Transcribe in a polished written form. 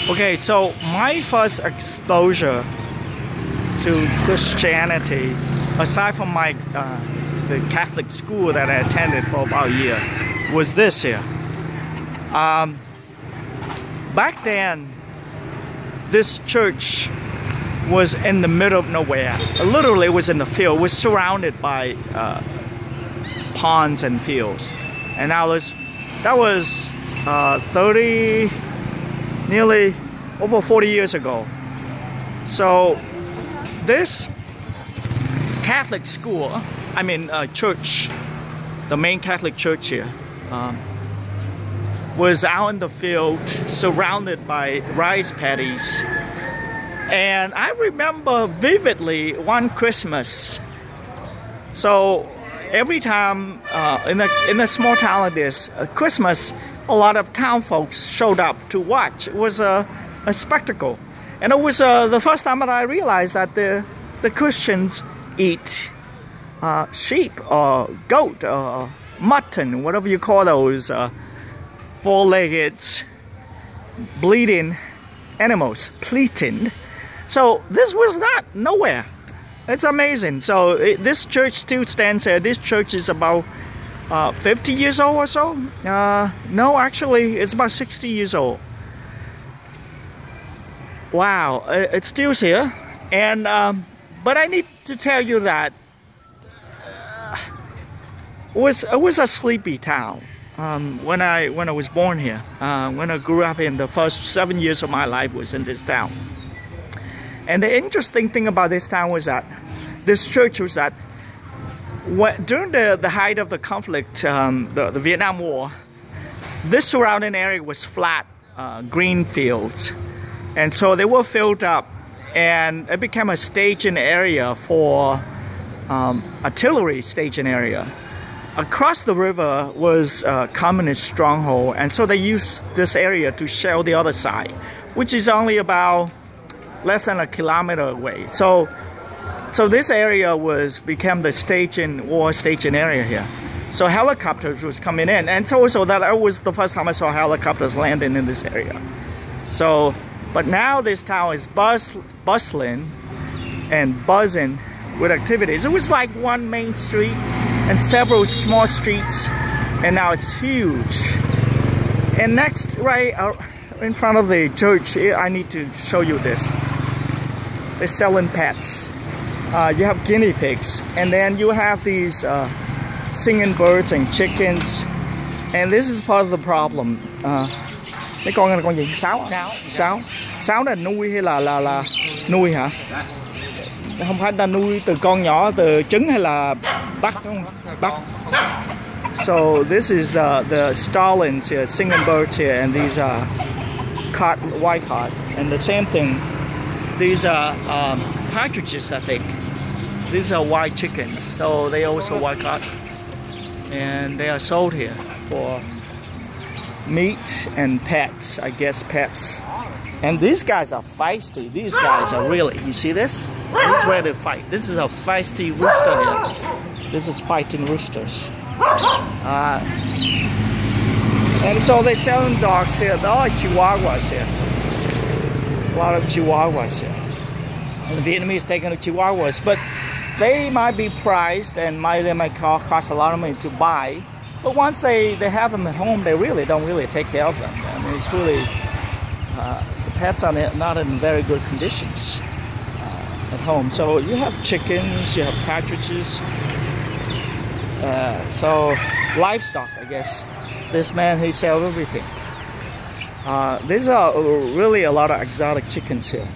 Okay, so my first exposure to Christianity, aside from my the Catholic school that I attended for about a year, was this here. Back then, this church was in the middle of nowhere. Literally, it was in the field. It was surrounded by ponds and fields, and that was nearly over 40 years ago. So this Catholic school, church, the main Catholic church here, was out in the field surrounded by rice paddies. And I remember vividly one Christmas. So every time in a small town like this, Christmas, a lot of town folks showed up to watch. It was a spectacle. And it was the first time that I realized that the Christians eat sheep or goat or mutton, whatever you call those four-legged bleeding animals, pleating. So this was not nowhere. It's amazing. So this church still stands there. This church is about 50 years old or so. No, actually, it's about 60 years old. Wow, it's still here. And but I need to tell you that it was a sleepy town when I was born here. When I grew up in the first 7 years of my life was in this town. And the interesting thing about this town was that this church was that during the height of the conflict, the Vietnam War, this surrounding area was flat, green fields. And so they were filled up, and it became a staging area for artillery staging area. Across the river was a communist stronghold, and so they used this area to shell the other side, which is only about less than a kilometer away. So this area became the war staging area here. So helicopters was coming in, and so that was the first time I saw helicopters landing in this area. So, but now this town is bustling and buzzing with activities. It was like one main street and several small streets, and now it's huge. And next, right in front of the church, I need to show you this. They're selling pets. You have guinea pigs, and then you have these singing birds and chickens. And this is part of the problem. Mấy con này là con gì? Sáo là nuôi hay là nuôi hả? Không phải ta nuôi từ con nhỏ từ trứng hay là bắt? So this is the starlings here, singing birds here, and these are white cod, and the same thing. These are partridges, I think. These are white chickens, so they also white cod, and they are sold here for meat and pets, I guess pets. And these guys are feisty. These guys are really, you see this? This is where they fight. This is a feisty rooster here. This is fighting roosters. And so they're selling dogs here. There are chihuahuas here. A lot of chihuahuas here. And the Vietnamese taking the chihuahuas, but they might be priced and they might cost a lot of money to buy. But once they have them at home, they don't really take care of them. I mean, it's really, the pets are not in very good conditions at home. So you have chickens, you have partridges. So livestock, I guess. This man, he sells everything. These are really a lot of exotic chickens here.